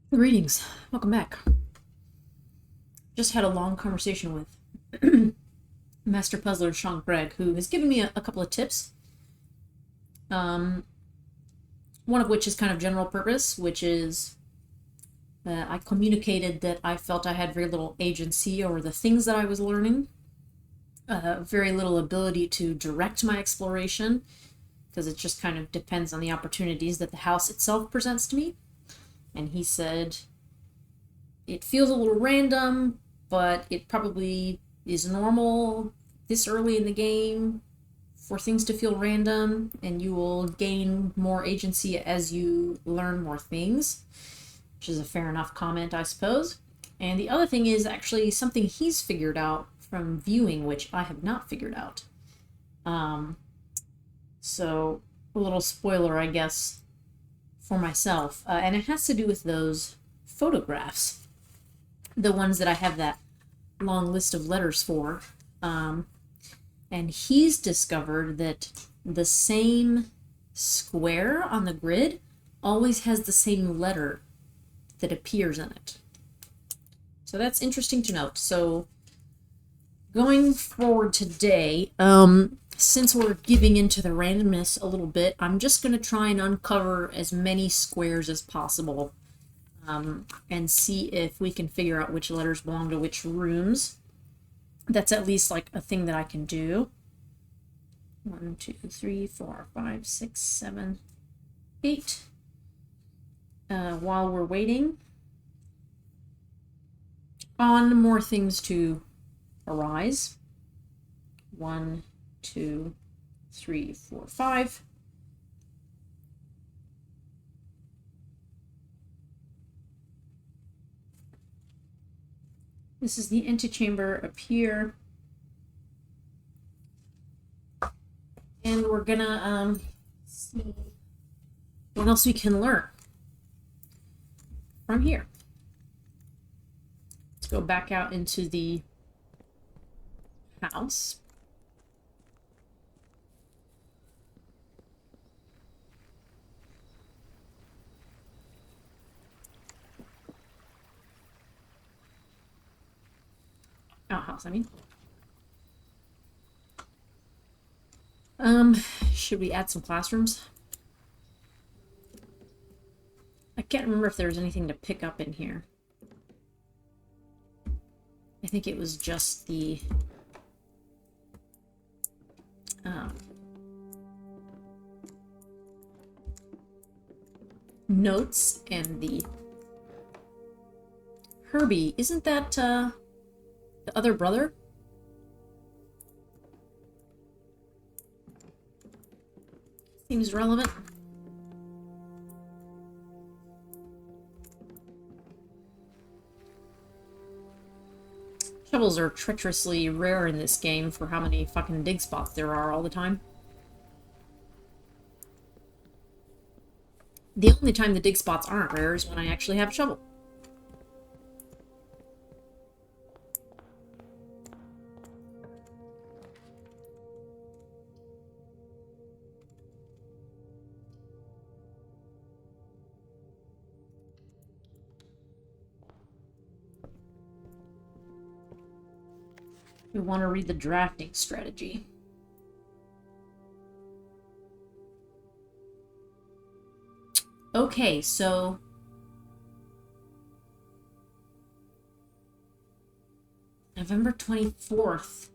Greetings. Welcome back. Just had a long conversation with Master Puzzler Sean Gregg, who has given me a couple of tips. One of which is kind of general purpose, which is that I communicated that I felt I had very little agency over the things that I was learning, very little ability to direct my exploration, because it just kind of depends on the opportunities that the house itself presents to me. And he said, it feels a little random, but it probably is normal this early in the game for things to feel random, and you will gain more agency as you learn more things, which is a fair enough comment, I suppose. And the other thing is actually something he's figured out from viewing, which I have not figured out. So a little spoiler, I guess, for myself, and it has to do with those photographs, the ones that I have that long list of letters for. And he's discovered that the same square on the grid always has the same letter that appears in it. So that's interesting to note. So going forward today, since we're giving into the randomness a little bit, I'm just going to try and uncover as many squares as possible, and see if we can figure out which letters belong to which rooms. That's at least like a thing that I can do. 1, 2, 3, 4, 5, 6, 7, 8. While we're waiting on more things to arise. 1, 2, 3, 4, 5. This is the antechamber up here. And we're gonna see what else we can learn from here. Let's go back out into the house. Outhouse, I mean. Should we add some classrooms? I can't remember if there was anything to pick up in here. I think it was just the notes and the Herbie. Isn't that the other brother? Seems relevant. Shovels are treacherously rare in this game for how many fucking dig spots there are all the time. The only time the dig spots aren't rare is when I actually have a shovel. We want to read the drafting strategy. Okay, so November 24th.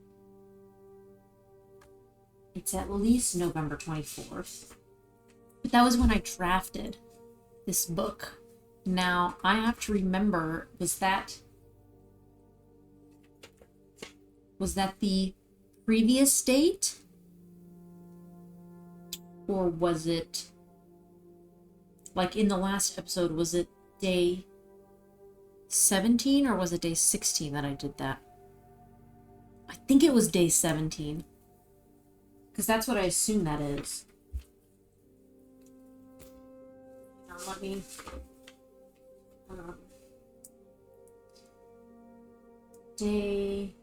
It's at least November 24th. But that was when I drafted this book. Now, I have to remember, was that the previous date? Or was it, like in the last episode, was it day 17 or was it day 16 that I did that? I think it was day 17. Because that's what I assume that is. Now let me... day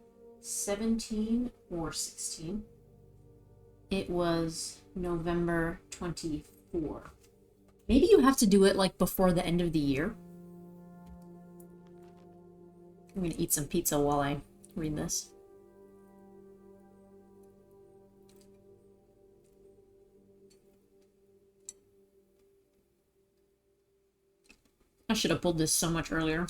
17 or 16. It was November 24. Maybe you have to do it like before the end of the year. I'm gonna eat some pizza while I read this. I should have pulled this so much earlier.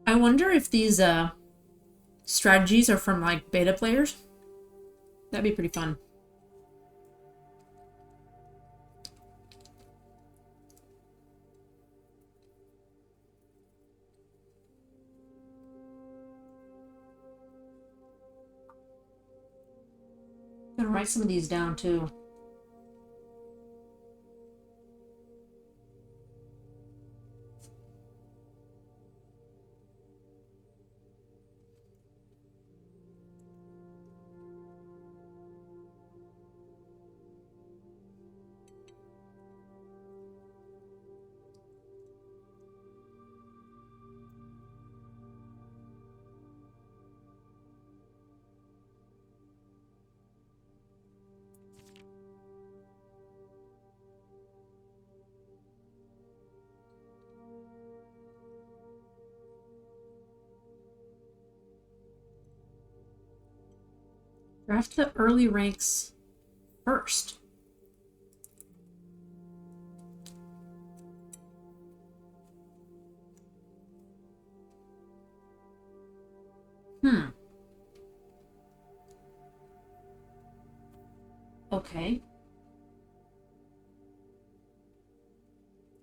I wonder if these strategies are from like beta players. That'd be pretty fun. I'm gonna write some of these down too. Draft the early ranks first. Okay.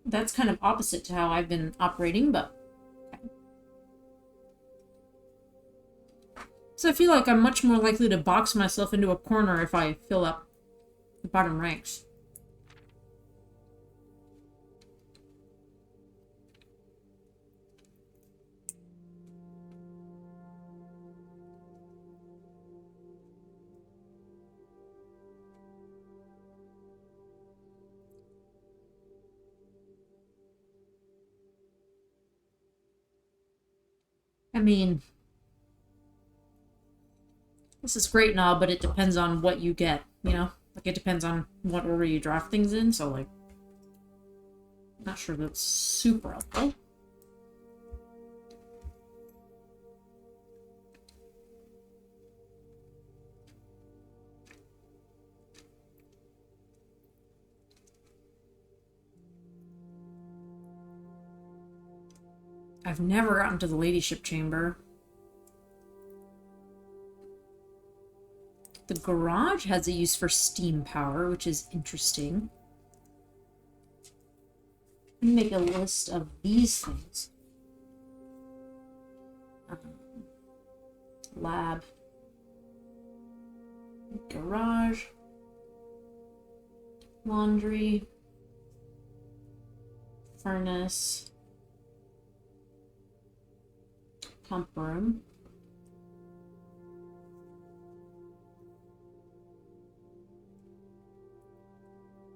That's kind of opposite to how I've been operating, but... Okay. So I feel like I'm much more likely to box myself into a corner if I fill up the bottom ranks. I mean, this is great and all, but it depends on what you get, you know? Like, it depends on what order you draft things in, so, like, not sure that's super helpful. I've never gotten to the ladyship chamber. The garage has a use for steam power, which is interesting. Let me make a list of these things. Lab. Garage. Laundry. Furnace. Pump room.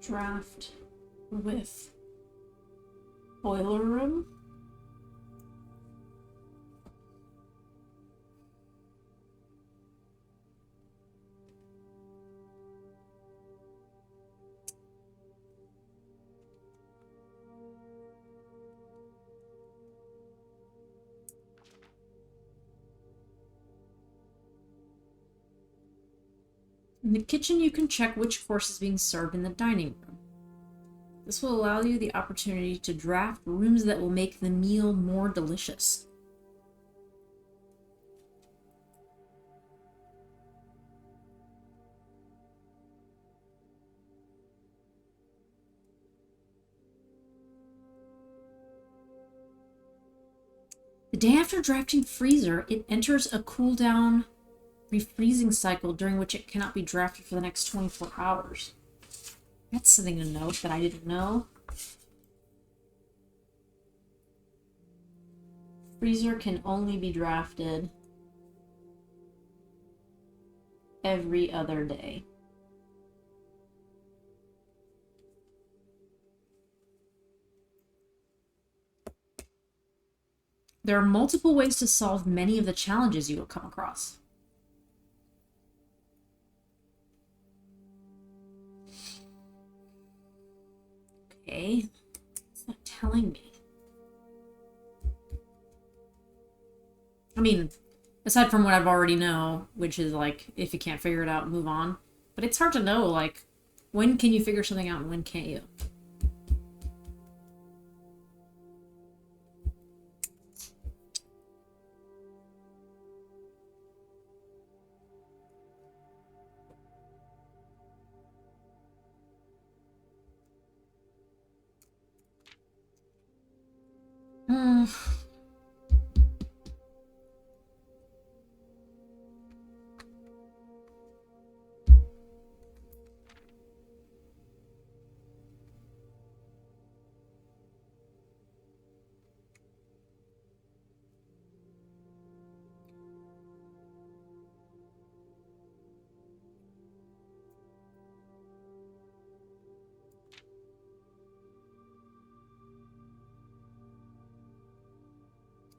Draft with boiler room. In the kitchen, you can check which course is being served in the dining room. This will allow you the opportunity to draft rooms that will make the meal more delicious. The day after drafting freezer, it enters a cooldown refreezing cycle during which it cannot be drafted for the next 24 hours. That's something to note that I didn't know. Freezer can only be drafted every other day. There are multiple ways to solve many of the challenges you will come across. Okay, it's not telling me. I mean, aside from what I've already know, which is like, if you can't figure it out, move on. But it's hard to know, like, when can you figure something out and when can't you?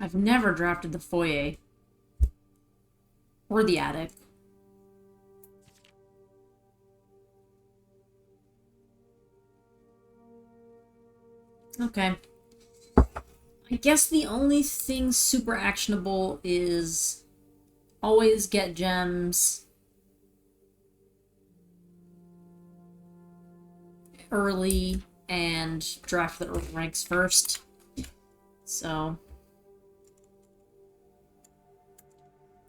I've never drafted the foyer. Or the attic. Okay. I guess the only thing super actionable is always get gems early and draft the early ranks first. So...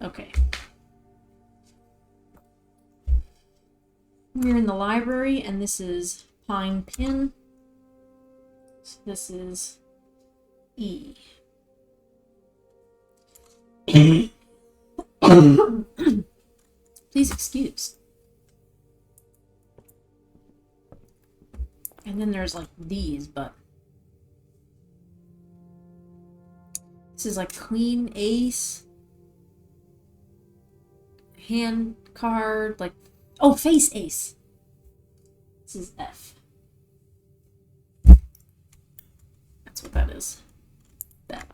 okay. We're in the library, and this is Pine Pin. So this is E. Please excuse. And then there's like these, but this is like Queen, Ace, hand card, like, oh, face ace. This is F. That's what that is. That.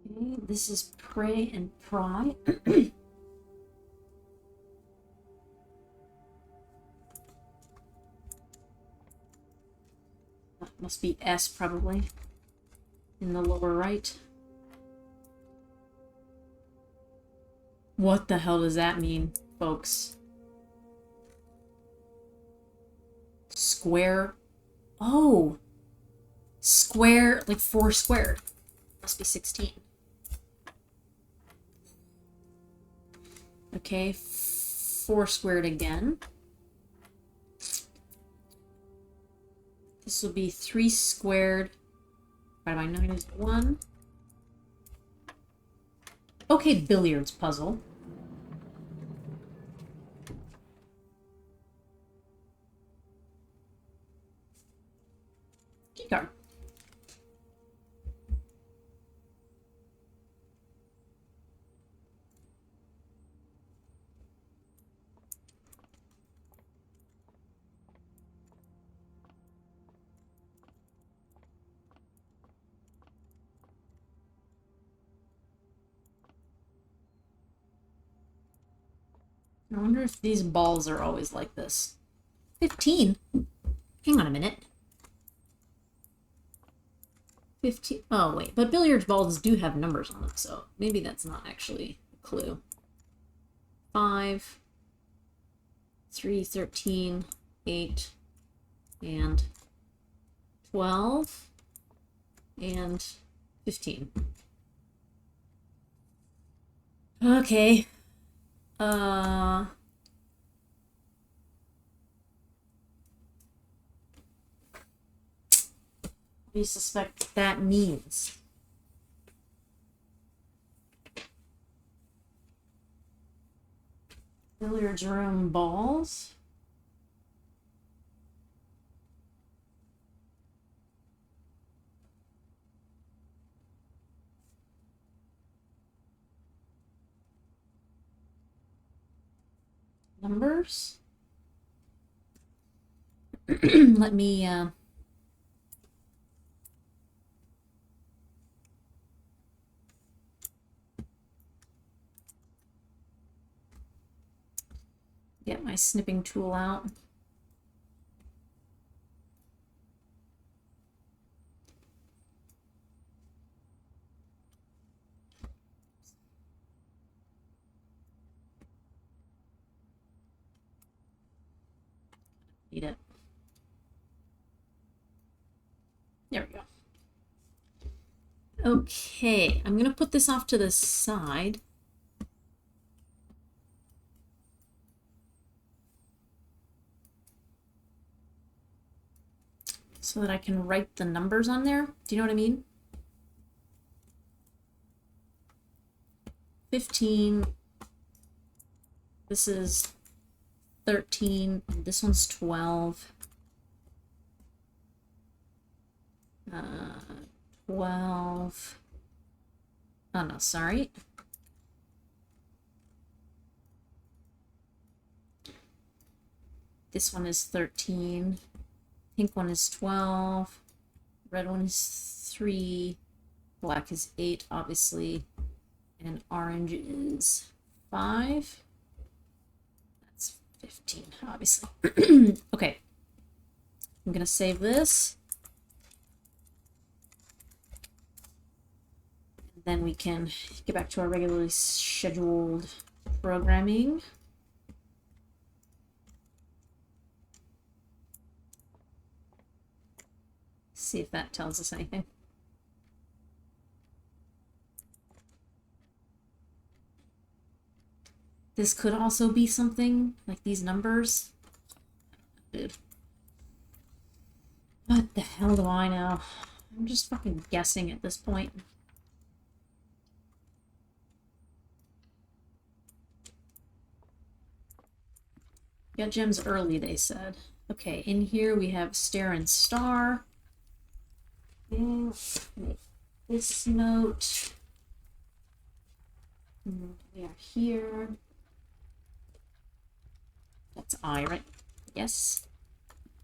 Okay, this is Pray and Pry. That must be S, probably, in the lower right. What the hell does that mean, folks? Square? Oh! Square, like 4 squared. Must be 16. Okay, 4 squared again. This will be 3 squared divided by 9 is 1. Okay, billiards puzzle. Key card. I wonder if these balls are always like this. 15? Hang on a minute. 15. Oh, wait. But billiards balls do have numbers on them, so maybe that's not actually a clue. 5, 3, 13, 8, and 12, and 15. Okay. do you suspect that means? Billiards room balls. Numbers. Let me get my snipping tool out. Need it. There we go. Okay, I'm gonna put this off to the side. So that I can write the numbers on there. Do you know what I mean? 15. This is 13. This one's 12. 12. Oh no, sorry. This one is 13. Pink one is 12. Red one is 3. Black is 8, obviously. And orange is 5. That's 15, obviously. Okay. I'm gonna save this. And then we can get back to our regularly scheduled programming. See if that tells us anything. This could also be something like these numbers. Dude. What the hell do I know? I'm just fucking guessing at this point. Got gems early, they said. Okay, in here we have stare and star. And make this note. And we are here. That's I, right? Yes.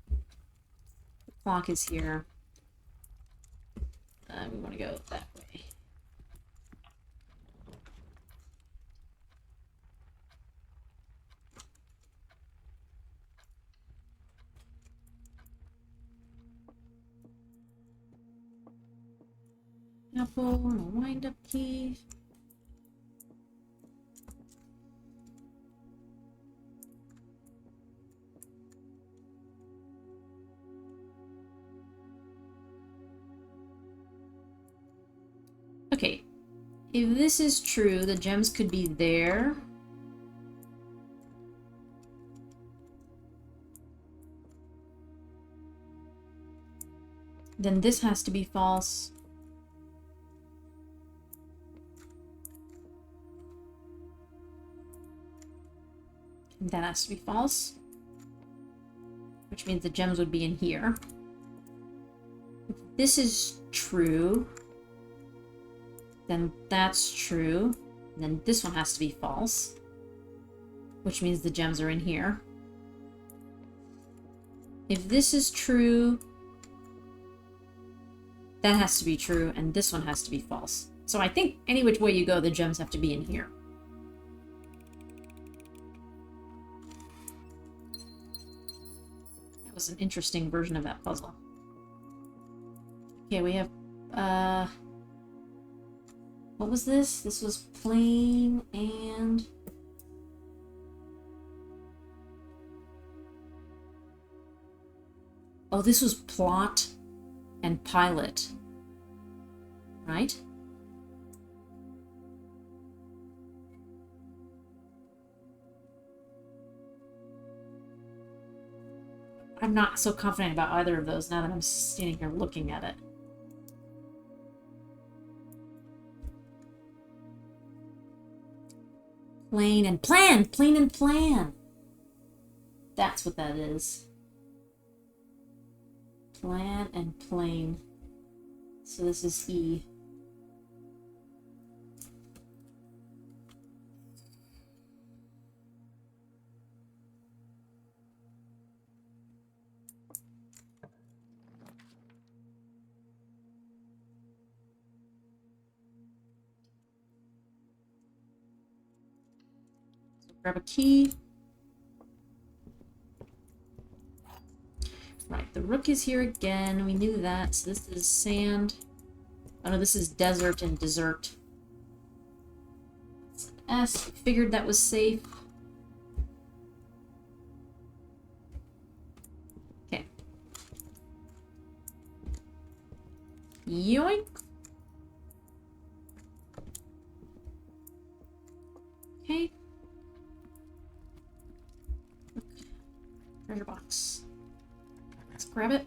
The clock is here. We want to go that way. Apple and a wind-up key. Okay, if this is true, the gems could be there. Then this has to be false. That has to be false. Which means the gems would be in here. If this is true, then that's true. And then this one has to be false. Which means the gems are in here. If this is true, that has to be true, and this one has to be false. So I think any which way you go, the gems have to be in here. That was an interesting version of that puzzle. Okay, we have, what was this? This was plain and... Oh, this was plot and pilot, right? I'm not so confident about either of those now that I'm standing here looking at it. Plane and plan! Plane and plan! That's what that is. Plan and plane. So this is E. Grab a key. Right, the rook is here again. We knew that. So this is sand. Oh no, this is desert and dessert. It's an S. Figured that was safe. Okay. Yoink. Okay. Treasure box. Let's grab it.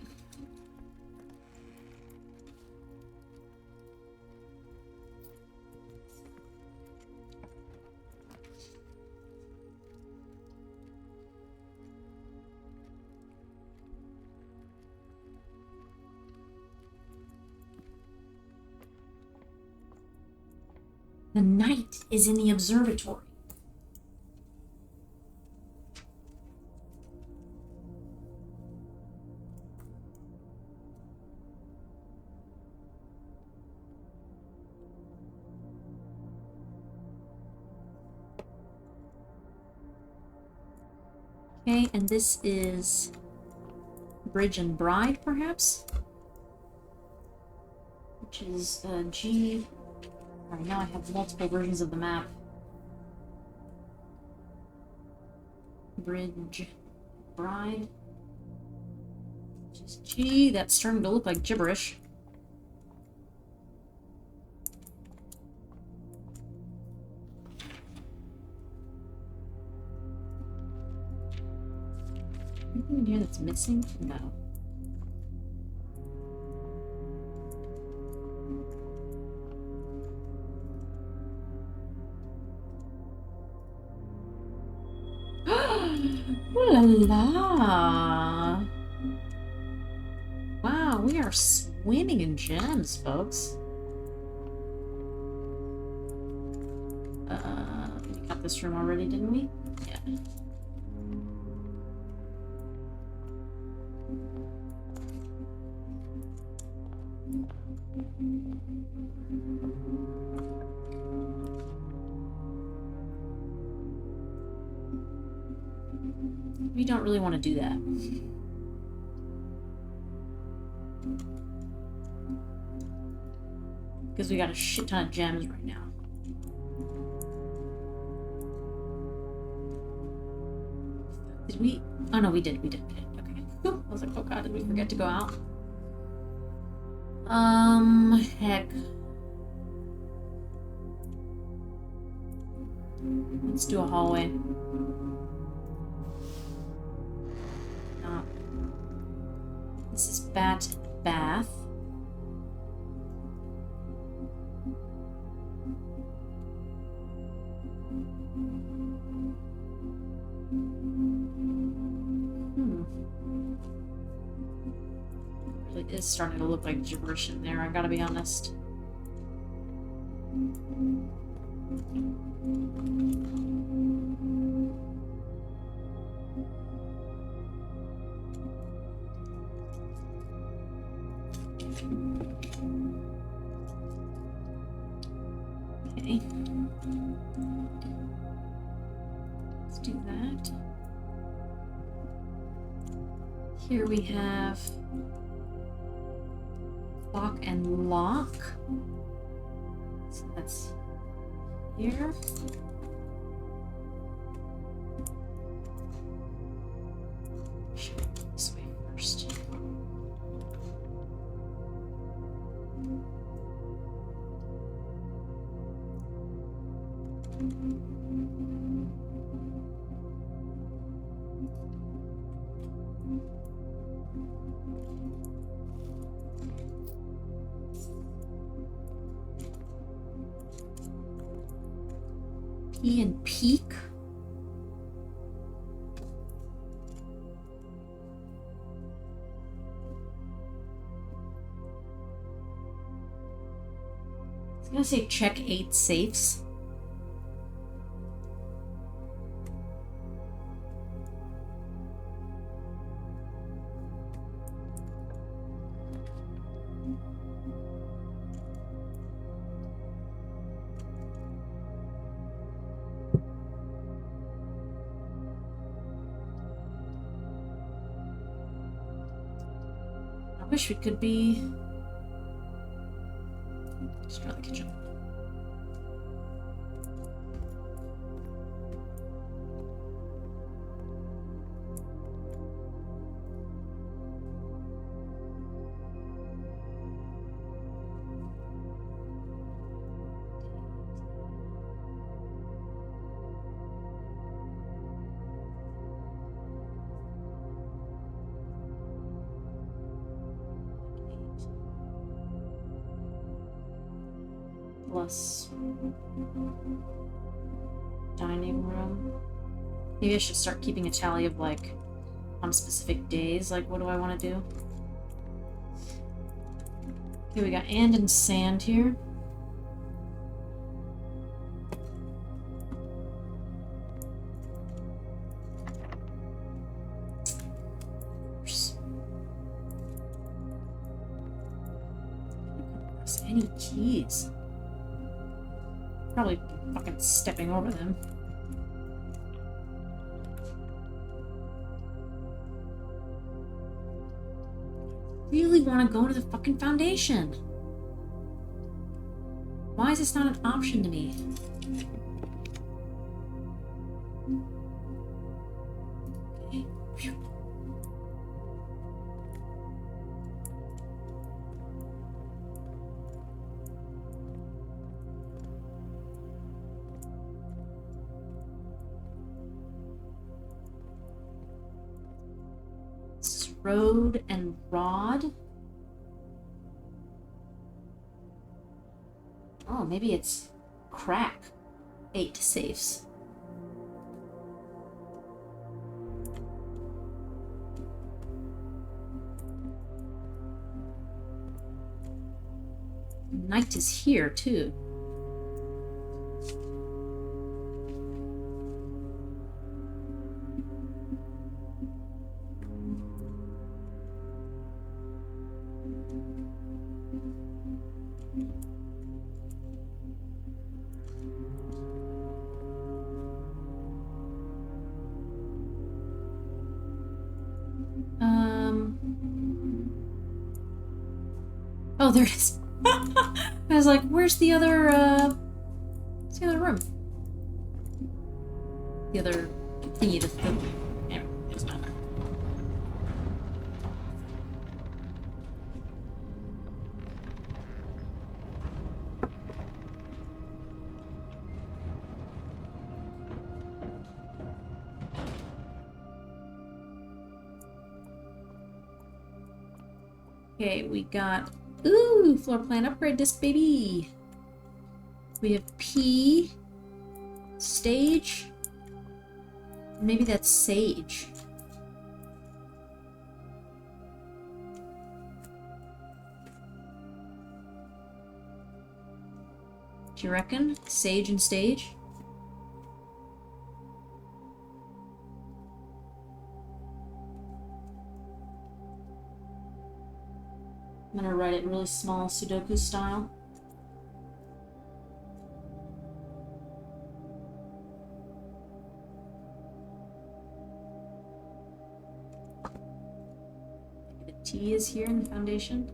The knight is in the observatory. Okay, and this is Bridge and Bride, perhaps? Which is G. Alright, now I have multiple versions of the map. Bridge, Bride. Which is G. That's starting to look like gibberish. Anything in here that's missing? No. Ooh la la! Wow, we are swimming in gems, folks. We got this room already, didn't we? Yeah. We don't really want to do that. Because we got a shit ton of gems right now. Did we? Oh no, we did. Okay. Whew. I was like, oh god, did we forget to go out? Heck. Let's do a hallway. No. This is Bat Bath. Really is starting to look like gibberish in there, I gotta be honest. Okay. Let's do that. Here we have lock and lock. So that's here. Should I go this way first? P and peak. I was gonna say check 8 safes. I wish we could be... Let's try the kitchen. Plus dining room. Maybe I should start keeping a tally of, like, on specific days, like, what do I want to do? Okay, we got and sand here. Any keys? Probably fucking stepping over them. Really want to go to the fucking foundation. Why is this not an option to me? Okay. Phew. Road and rod. Oh, maybe it's crack 8 safes. Night is here too. Oh, there it is. I was like, where's the other, what's the other room? The other thingy, anyway, it doesn't matter. Okay, we got... Ooh, floor plan upgrade disc, baby. We have P, stage. Maybe that's sage. Do you reckon? Sage and stage? I'm gonna write it really small, Sudoku style. The T is here in the foundation.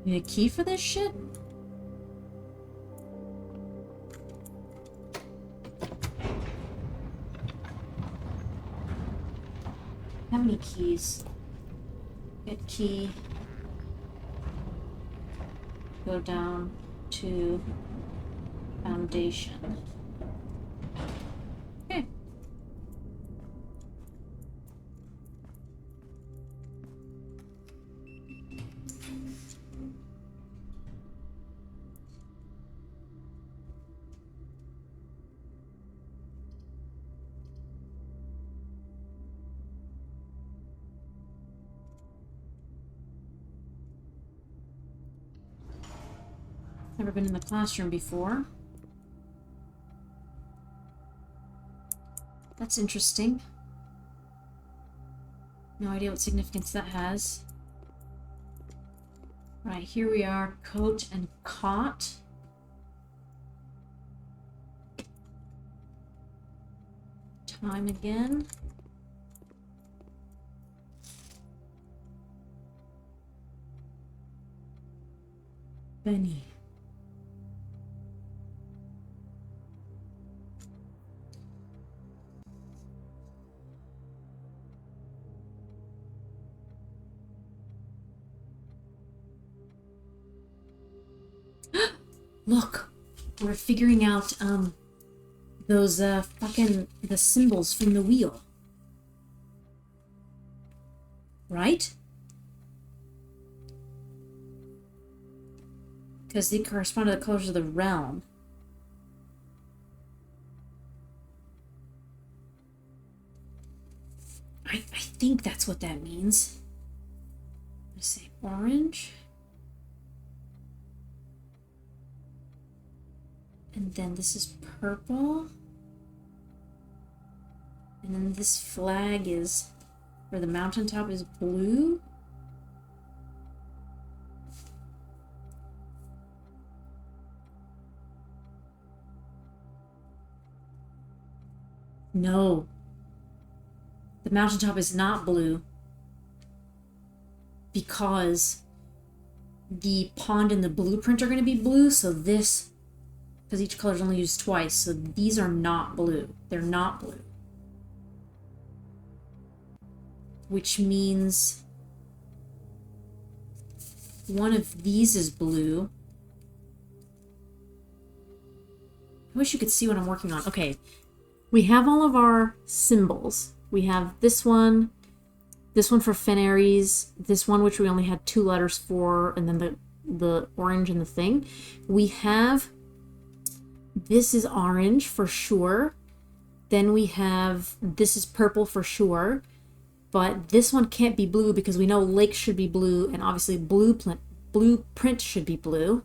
Need a key for this shit? How many keys? Get key. go down to foundation. Okay. Never been in the classroom before. That's interesting. No idea what significance that has. Right, here we are, coat and cot. Time again. Benny. Look, we're figuring out those fucking the symbols from the wheel. Right? Because they correspond to the colors of the realm. I think that's what that means. Let's say orange. And then this is purple. And then this flag is, where the mountaintop is blue. No. The mountaintop is not blue. Because the pond and the blueprint are going to be blue, so this, because each color is only used twice, so these are not blue. They're not blue. Which means one of these is blue. I wish you could see what I'm working on. Okay, we have all of our symbols. We have this one for Fenaries, this one which we only had 2 letters for, and then the orange and the thing. We have, this is orange for sure. Then we have, this is purple for sure. But this one can't be blue because we know lake should be blue, and obviously blueprint should be blue.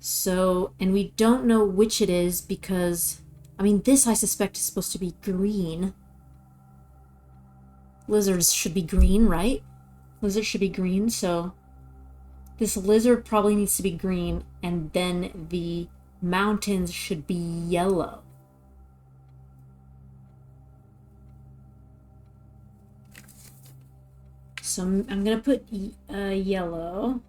So, and we don't know which it is because, I mean, this I suspect is supposed to be green. Lizards should be green, right? Lizard should be green, so this lizard probably needs to be green, and then the mountains should be yellow. So I'm gonna put yellow.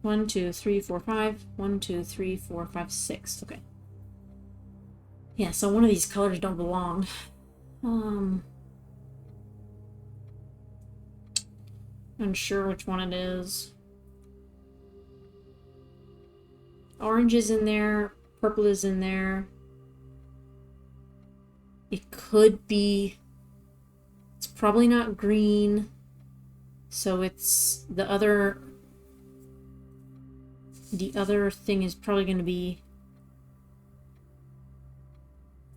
1, 2, 3, 4, 5. 1, 2, 3, 4, 5, 6. Okay. Yeah, so one of these colors don't belong. Unsure which one it is. Orange is in there. Purple is in there. It could be, it's probably not green, so it's the other thing is probably going to be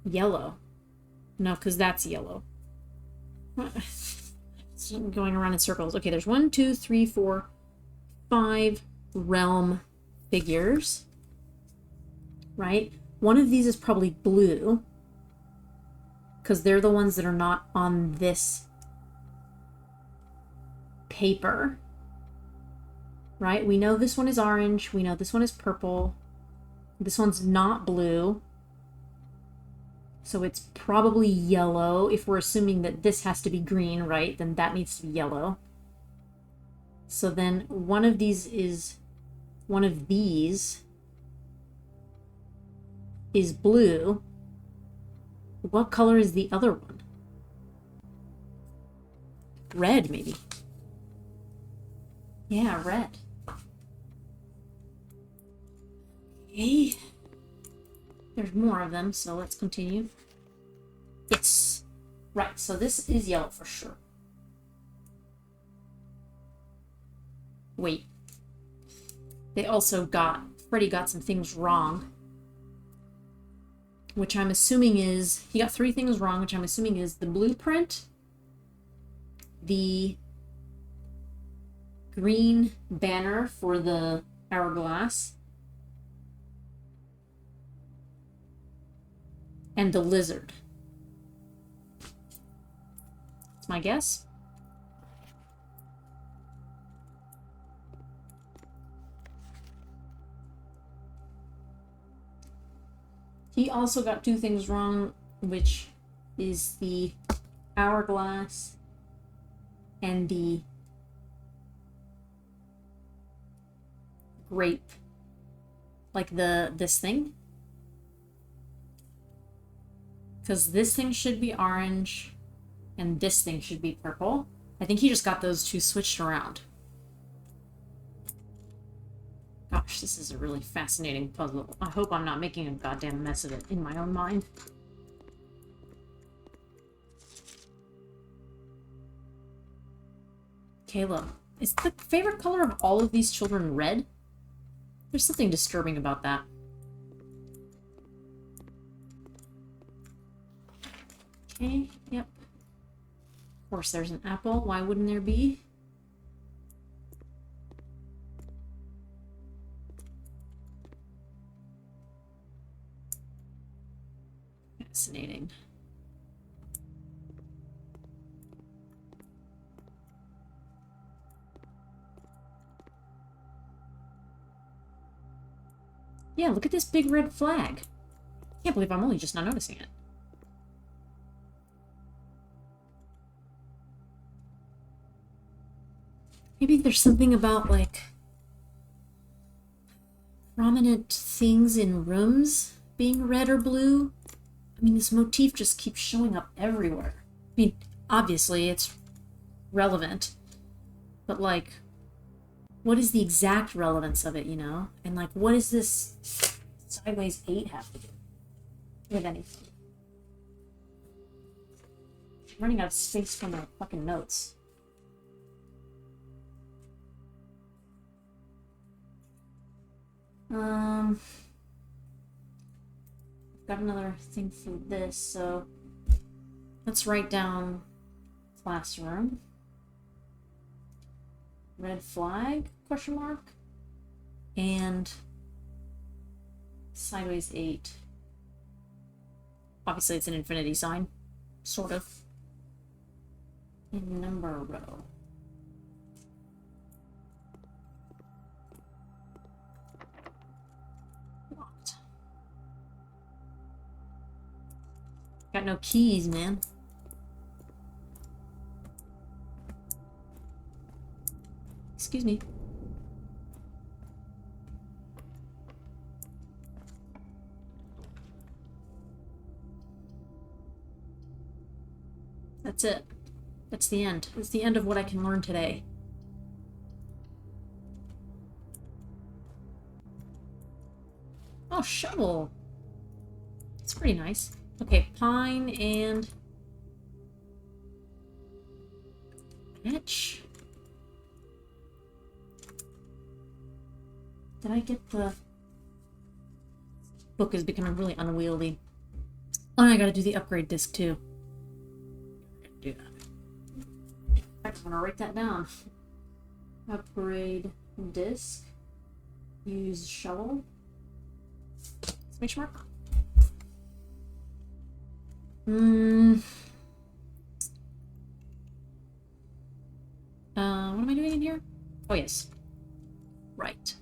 yellow. No, because that's yellow. It's going around in circles. Okay, there's 1, 2, 3, 4, 5 realm figures, right? One of these is probably blue, because they're the ones that are not on this paper, right? We know this one is orange. We know this one is purple. This one's not blue. So it's probably yellow. If we're assuming that this has to be green, right? Then that needs to be yellow. So then one of these is blue. What color is the other one? Red, maybe. Yeah, red. Okay. There's more of them, so let's continue. Yes. Right, so this is yellow for sure. Wait. They also Freddy got some things wrong. Which I'm assuming is, he got 3 things wrong, which I'm assuming is the blueprint, the green banner for the hourglass, and the lizard. That's my guess. He also got 2 things wrong, which is the hourglass and the grape. Like this thing. Because this thing should be orange and this thing should be purple. I think he just got those 2 switched around. Gosh, this is a really fascinating puzzle. I hope I'm not making a goddamn mess of it in my own mind. Caleb, is the favorite color of all of these children red? There's something disturbing about that. Okay, yep. Of course, there's an apple. Why wouldn't there be? Fascinating. Yeah, look at this big red flag. I can't believe I'm only just not noticing it. Maybe there's something about, like, prominent things in rooms being red or blue. I mean, this motif just keeps showing up everywhere. I mean, obviously, it's relevant. But, like, what is the exact relevance of it, you know? And, like, what does this sideways 8 have to do with anything? I'm running out of space for my fucking notes. Got another thing for this, so let's write down classroom. Red flag, question mark, and sideways 8. Obviously it's an infinity sign, sort of. In number row. Locked. Got no keys, man. Excuse me. That's it. That's the end. It's the end of what I can learn today. Oh, shovel. It's pretty nice. Okay, pine and match. Did I get the... Book is becoming really unwieldy. Oh, and I gotta do the upgrade disc too. Do that. In fact, I'm gonna write that down. Upgrade disc. Use shovel. Exclamation mark. What am I doing in here? Oh, yes. Right.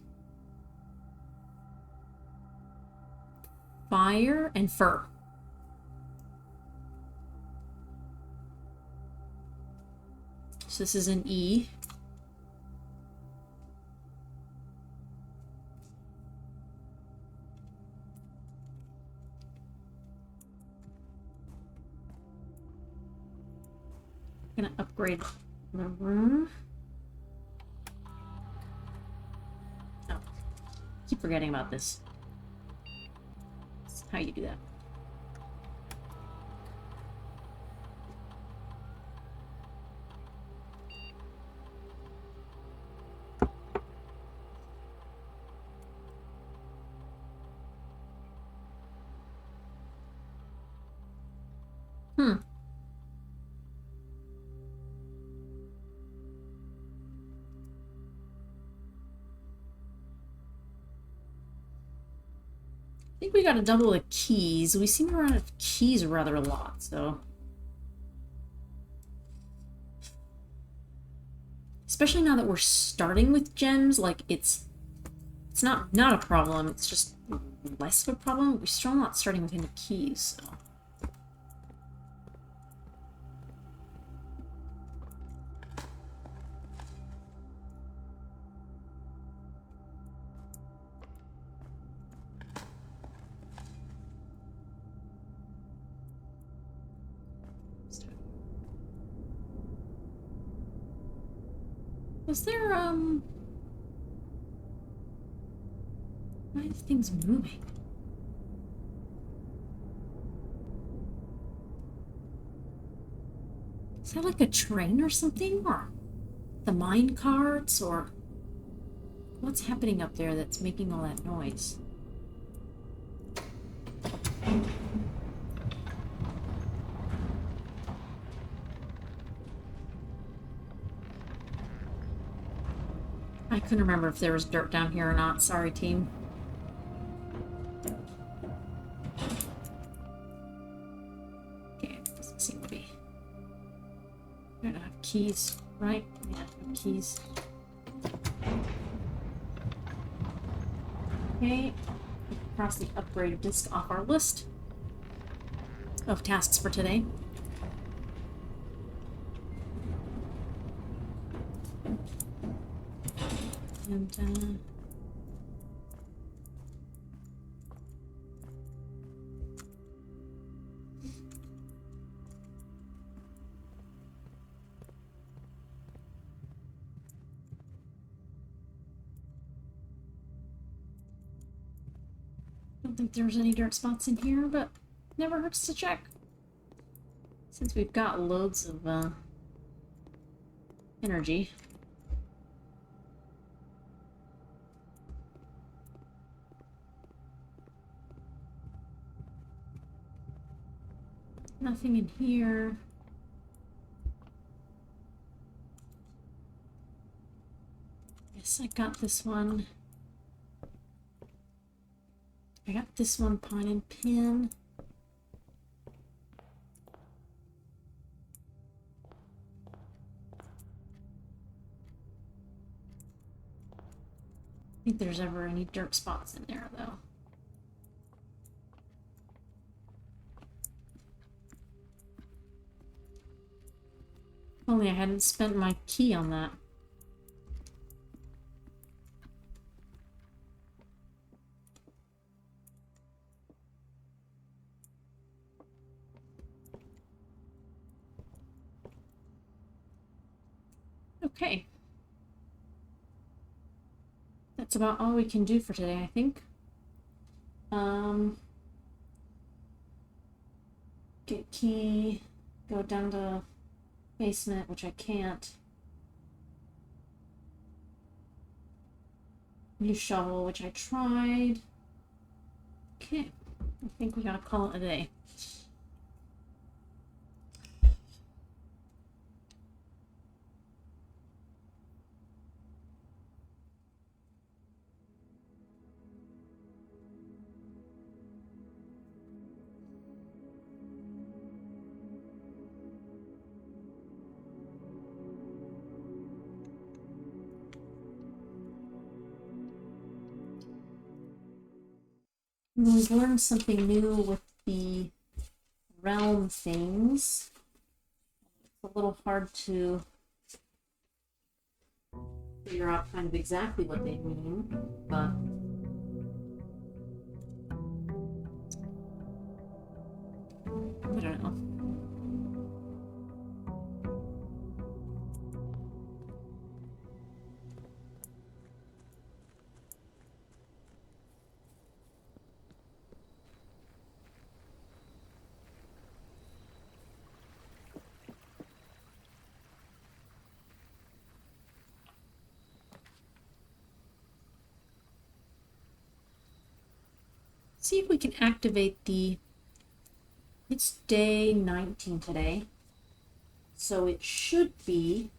Fire and fur. So this is an E. I'm gonna upgrade Open a room. Oh, keep forgetting about this. That's how you do that. I think we gotta double the keys. We seem to run out of keys rather a lot, so... Especially now that we're starting with gems, like, it's not a problem, it's just less of a problem. We're still not starting with any keys, so... Was there, why are things moving? Is that like a train or something? Or the mine carts? Or what's happening up there that's making all that noise? I couldn't remember if there was dirt down here or not. Sorry, team. Okay, doesn't seem to be. I don't have keys, right? Yeah, no keys. Okay, cross the upgrade disc off our list of tasks for today. And, I don't think there's any dirt spots in here, but never hurts to check. Since we've got loads of, energy. Nothing in here. Yes, I got this one. I got this one, pine and pin. I think there's ever any dirt spots in there, though. Only I hadn't spent my key on that. Okay. That's about all we can do for today, I think. Get key, go down to basement, which I can't. New shovel, which I tried. Okay, I think we gotta call it a day. We've learned something new with the realm things. It's a little hard to figure out kind of exactly what they mean, but I don't know. See if we can activate the... It's day 19 today. So it should be...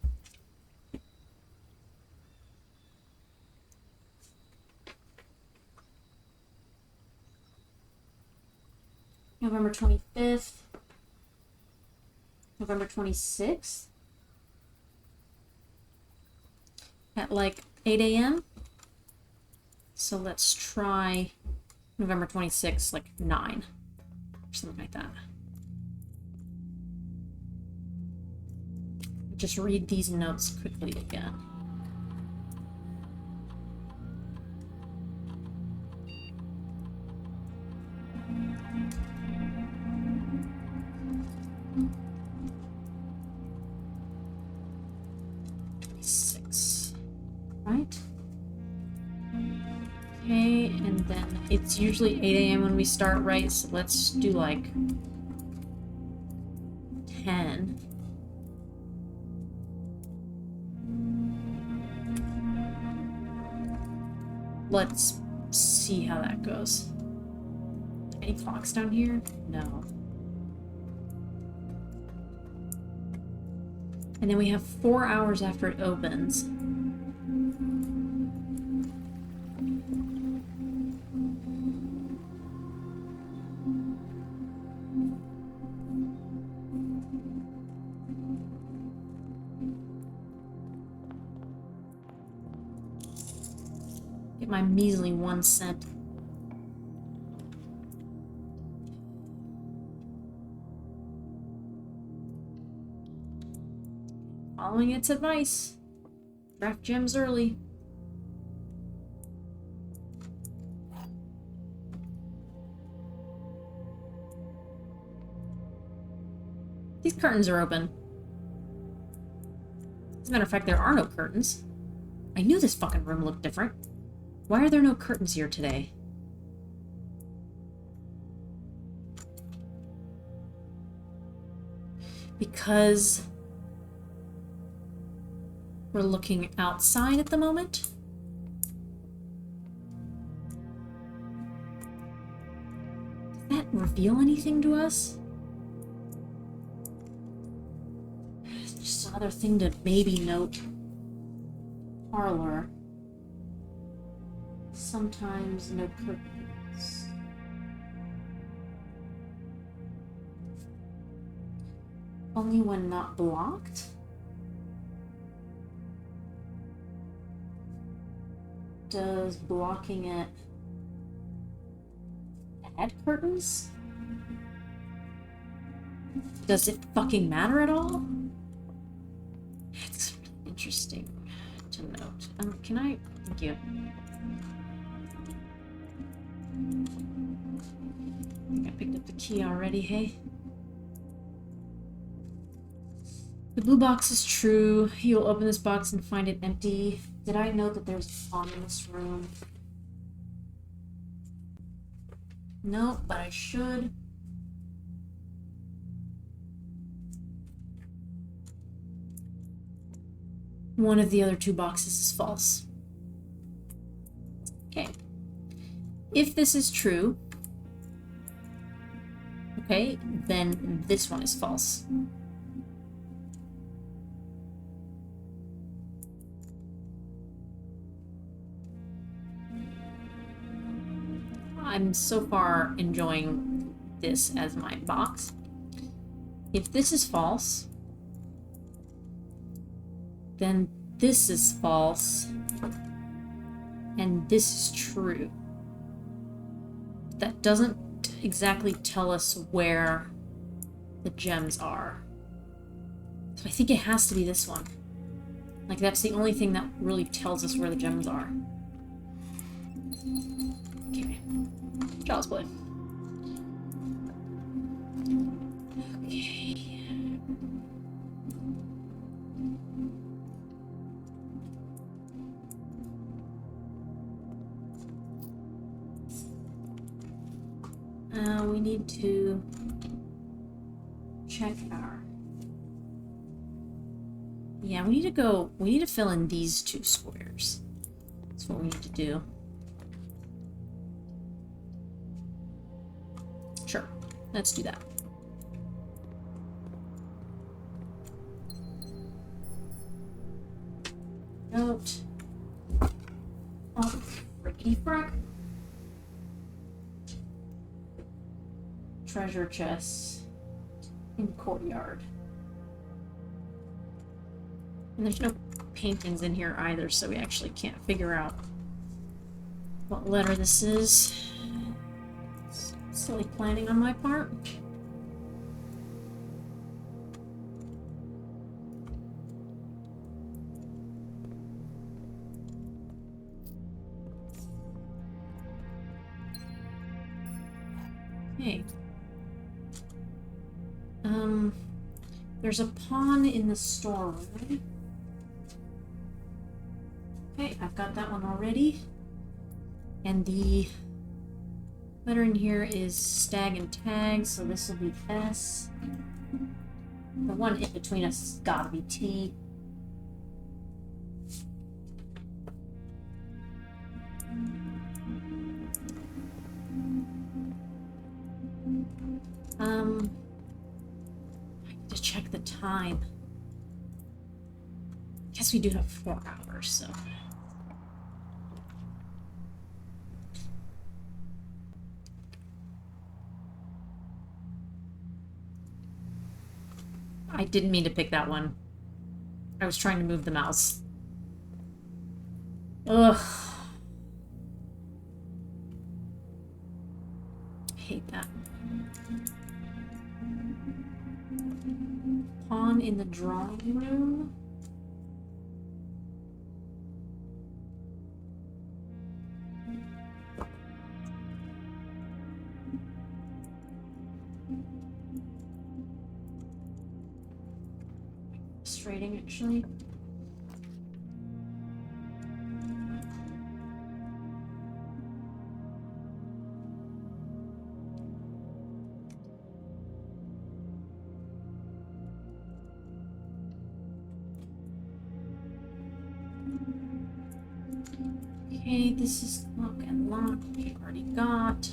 November 25th. November 26th. At like 8 a.m. So let's try November 26th, like 9. Or something like that. Just read these notes quickly again. Right? Okay, and then it's usually 8 a.m. when we start, right? So let's do like 10. Let's see how that goes. Any clocks down here? No. And then we have 4 hours after it opens. Get my measly 1 cent. Following its advice. Draft gems early. These curtains are open. As a matter of fact, there are no curtains. I knew this fucking room looked different. Why are there no curtains here today? Because we're looking outside at the moment. Does that reveal anything to us? Just another thing to maybe note. Parlor. Sometimes no curtains. Only when not blocked? Does blocking it add curtains? Does it fucking matter at all? It's interesting to note. Can I... Thank you. I think I picked up the key already, hey? The blue box is true. You'll open this box and find it empty. Did I know that there's a bomb in this room? No, but I should. One of the other 2 boxes is false. Okay. If this is true, okay, then this one is false. I'm so far enjoying this as my box. If this is false, then this is false, and this is true. That doesn't exactly tell us where the gems are. So I think it has to be this one. Like, that's the only thing that really tells us where the gems are. Okay. Child's play. Okay. We need to check our... Yeah, we need to fill in these 2 squares. That's what we need to do. Let's do that. Note. Oh, frickety frick. Treasure chests in courtyard. And there's no paintings in here either, so we actually can't figure out what letter this is. Silly planning on my part. Okay. There's a pawn in the storeroom. Okay, I've got that one already. And the letter in here is stag and tag, so this will be S. The one in between us has gotta be T. I need to check the time. Guess we do have 4 hours, so. I didn't mean to pick that one. I was trying to move the mouse. Ugh. Hate that. Pawn in the drawing room. Frustrating, actually. Okay, this is lock and lock, we've already got.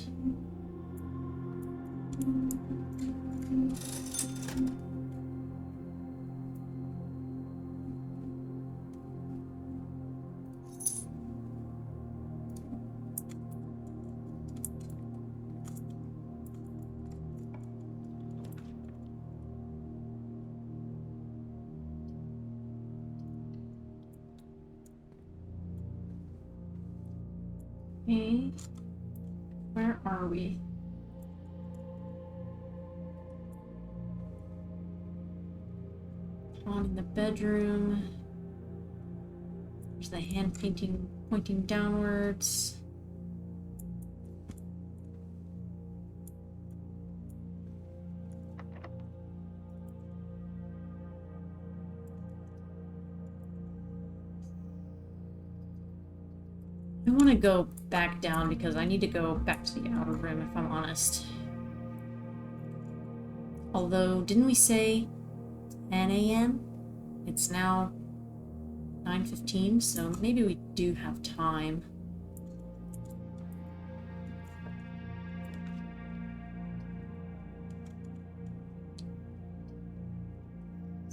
Okay, where are we? On in the bedroom. There's the hand painting pointing downwards. I want to go back down because I need to go back to the outer room if I'm honest. Although, didn't we say 10 a.m.? It's now 9:15, so maybe we do have time.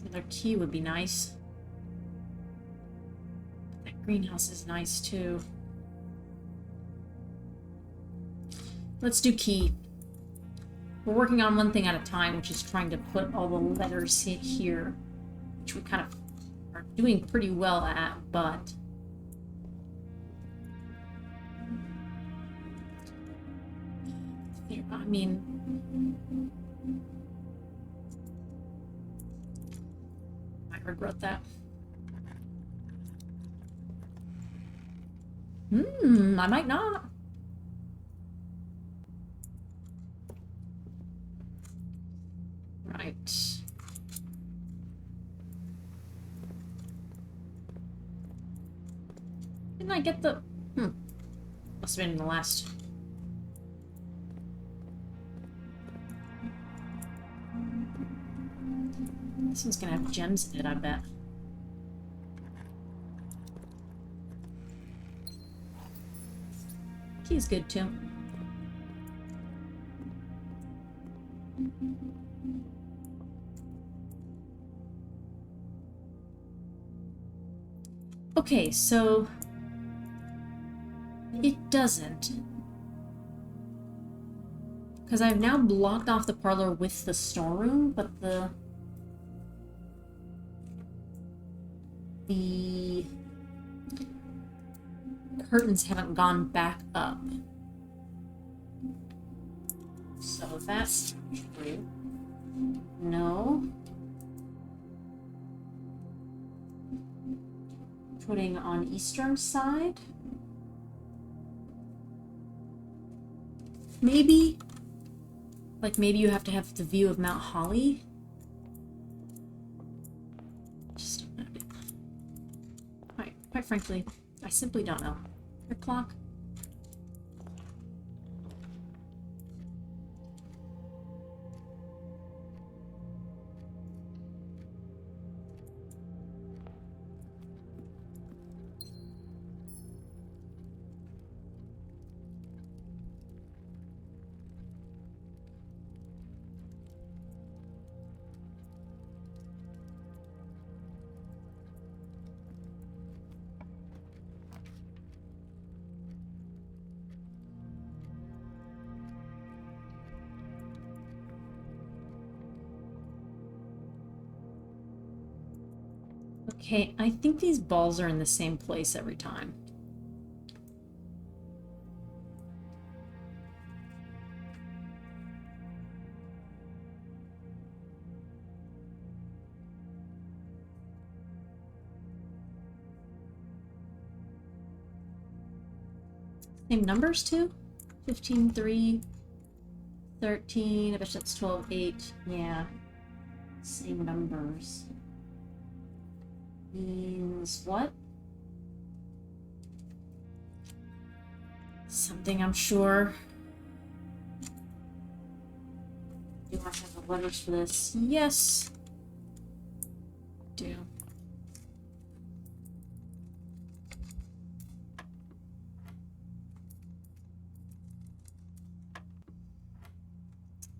Another key would be nice. That greenhouse is nice too. Let's do key. We're working on one thing at a time, which is trying to put all the letters here, which we kind of are doing pretty well at, but I mean, I regret that. I might not. Right. Didn't I get the... Must have been in the last... This one's gonna have gems in it, I bet. Key's good, too. Okay, so it doesn't. Because I've now blocked off the parlor with the storeroom, but the curtains haven't gone back up. So that's true. No. Putting on eastern side. Maybe. Like maybe you have to have the view of Mount Holly. Just quite frankly, I simply don't know. Your clock. Okay, I think these balls are in the same place every time. Same numbers too? 15, 3, 13, I bet that's 12, 8. Yeah. Same numbers. Means what? Something, I'm sure. Do I have the letters for this? Yes. Do.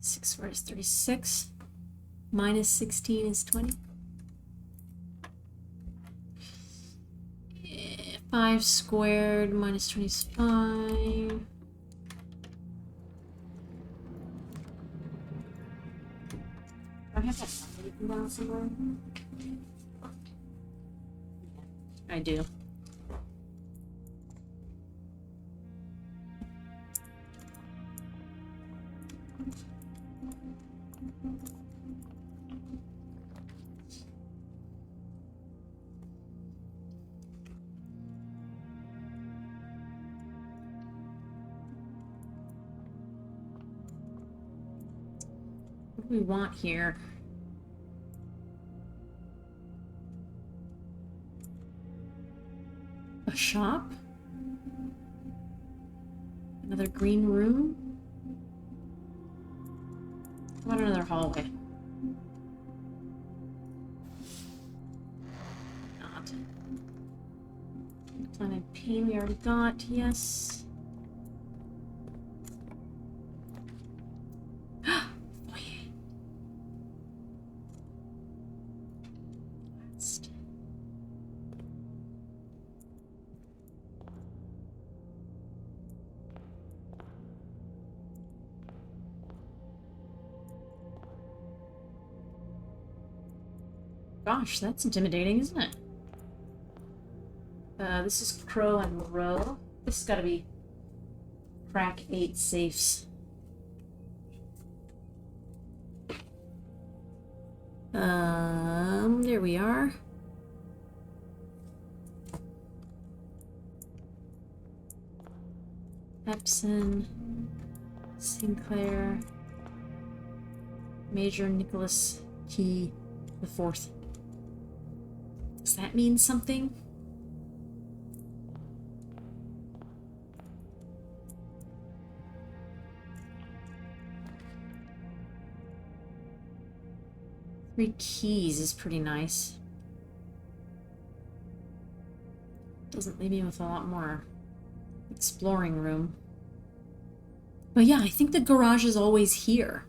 Six squared is 36. Minus 16 is 20. 5 squared minus 20 is 5. Do I have that number written down somewhere? I do. What do we want here? A shop? Another green room? How about another hallway? Not. Planet Pain we already got, yes. Gosh, that's intimidating, isn't it? This is Crow and Row. This has got to be crack 8 safes. There we are. Epson, Sinclair, Major Nicholas Key the Fourth. Does that mean something? Three keys is pretty nice. Doesn't leave me with a lot more exploring room. But yeah, I think the garage is always here.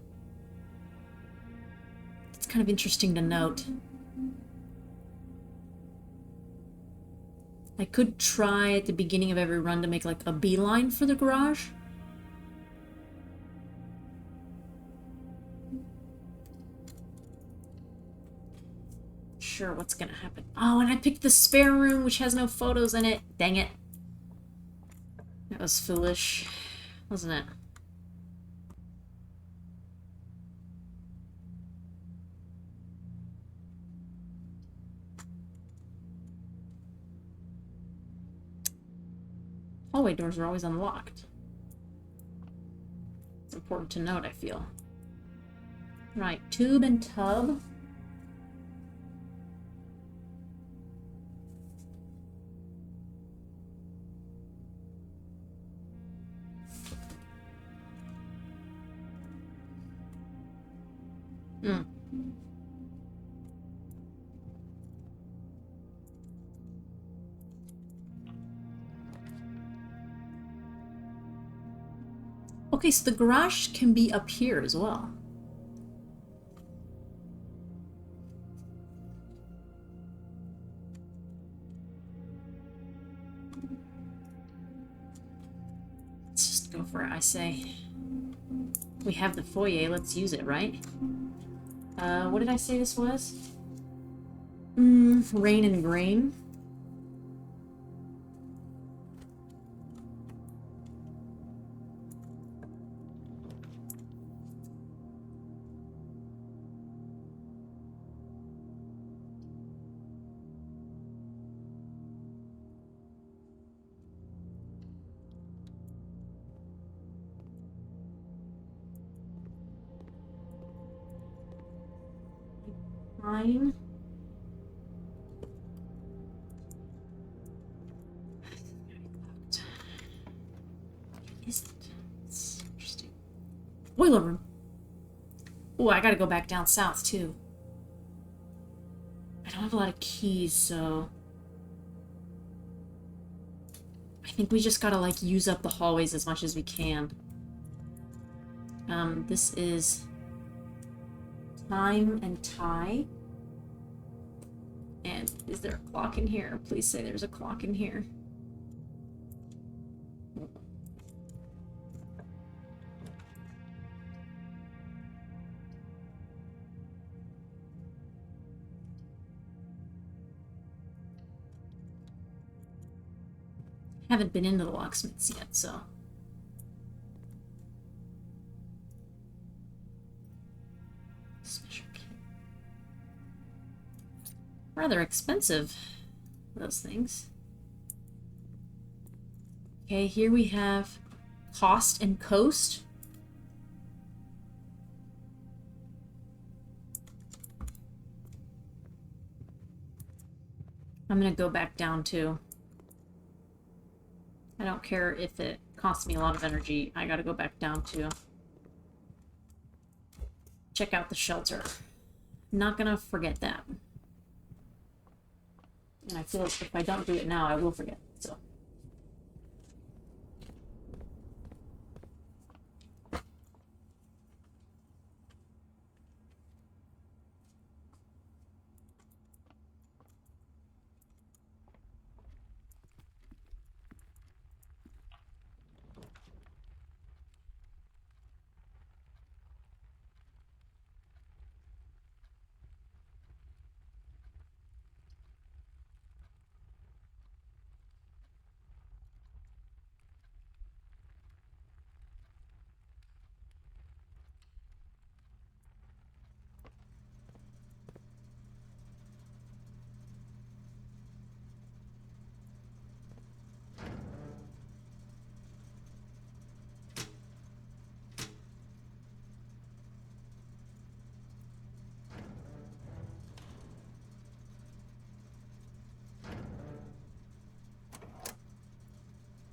kind of interesting to note. I could try at the beginning of every run to make like a beeline for the garage. Sure what's gonna happen. Oh, and I picked the spare room, which has no photos in it. Dang it. That was foolish, wasn't it? Hallway doors are always unlocked. It's important to note, I feel. Right, tube and tub. Okay, so the garage can be up here as well. Let's just go for it, I say. We have the foyer, let's use it, right? What did I say this was? Rain and grain. Fine. Is it? It's interesting. Boiler room. Oh, I gotta go back down south too. I don't have a lot of keys, so I think we just gotta like use up the hallways as much as we can. This is time and tie. And is there a clock in here? Please say there's a clock in here. Haven't been into the locksmiths yet, so. Special key. Rather expensive, those things. Okay, here we have cost and coast. I'm gonna go back down too. I don't care if it costs me a lot of energy. I gotta go back down to check out the shelter. Not gonna forget that. And I feel like if I don't do it now, I will forget. So.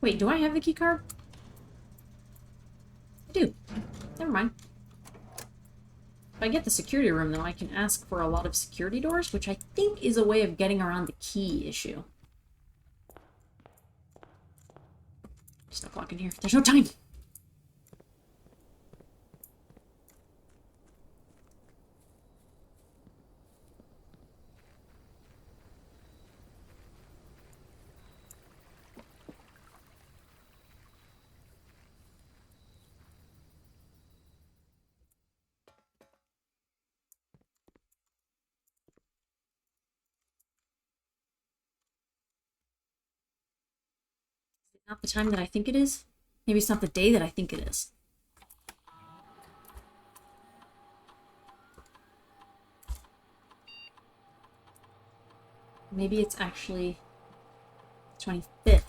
Wait, do I have the key card? I do. Never mind. If I get the security room, though, I can ask for a lot of security doors, which I think is a way of getting around the key issue. There's no clock in here. There's no time! Not the time that I think it is. Maybe it's not the day that I think it is. Maybe it's actually 25th.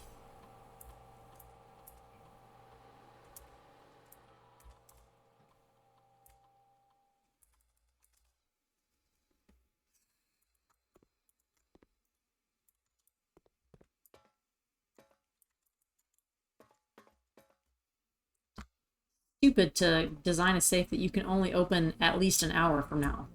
Stupid to design a safe that you can only open at least an hour from now.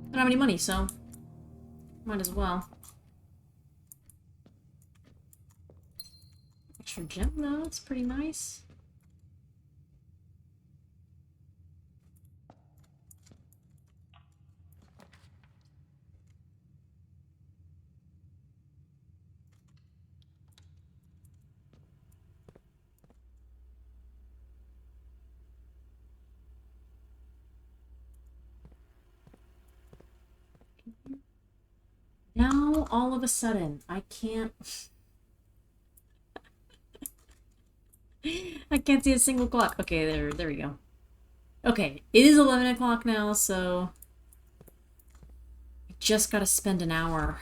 I don't have any money, so might as well. Extra gem, though, it's pretty nice. Now, all of a sudden, I can't... I can't see a single clock. Okay, there we go. Okay, it is 11 o'clock now, so... I just gotta spend an hour.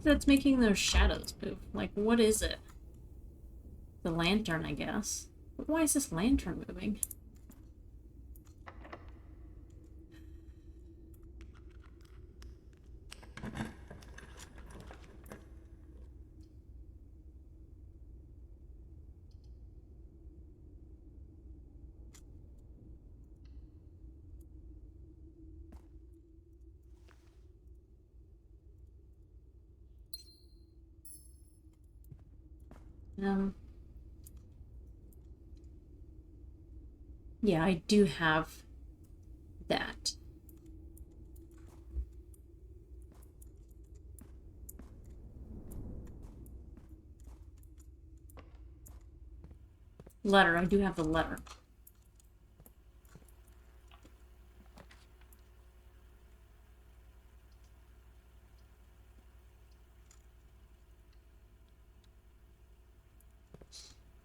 That's making those shadows move? Like, what is it? The lantern, I guess. But why is this lantern moving? Yeah, I do have that. Letter, I do have the letter.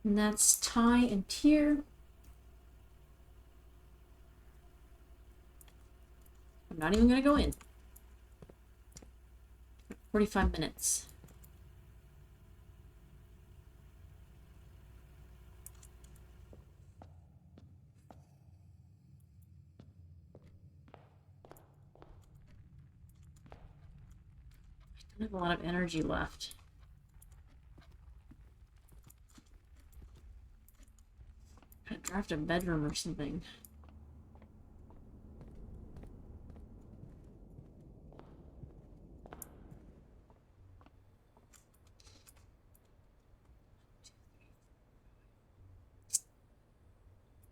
And that's tie and tier. I'm not even gonna go in. 45 minutes. I don't have a lot of energy left. I could draft a bedroom or something.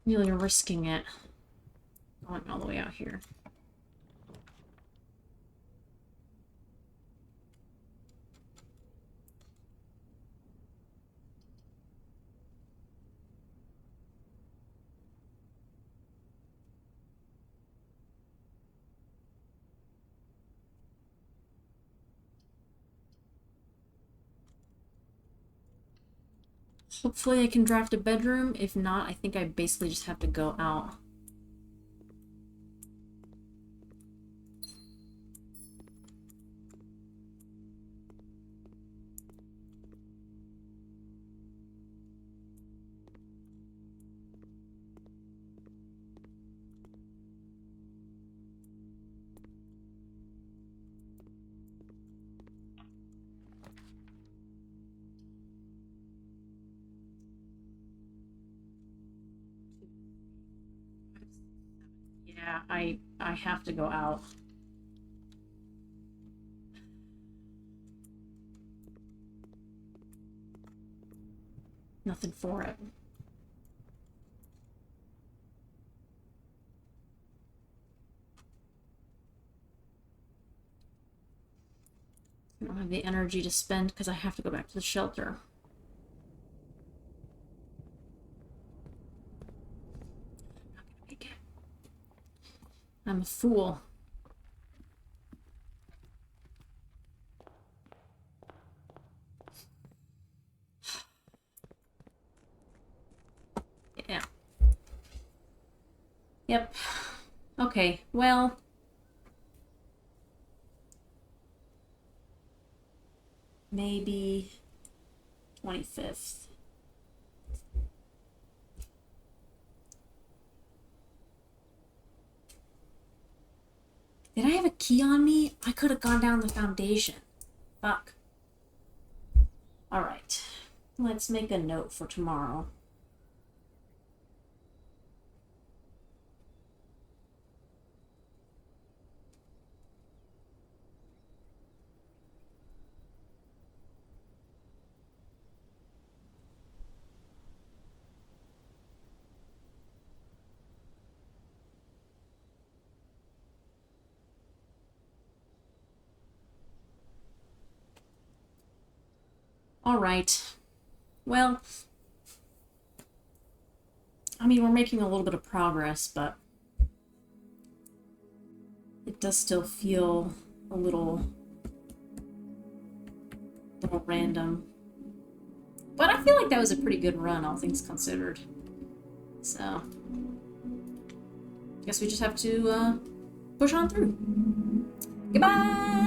Really risking it. Going all the way out here. Hopefully I can draft a bedroom. If not, I think I basically just have to go out. Yeah, I have to go out. Nothing for it. I don't have the energy to spend because I have to go back to the shelter. I'm not gonna make it. I'm a fool. Yeah. Yep. Okay, well... maybe 25th. Did I have a key on me? I could have gone down the foundation. Fuck. Alright. Let's make a note for tomorrow. Alright. Well, I mean, we're making a little bit of progress, but it does still feel a little random. But I feel like that was a pretty good run, all things considered. So, guess we just have to push on through. Goodbye!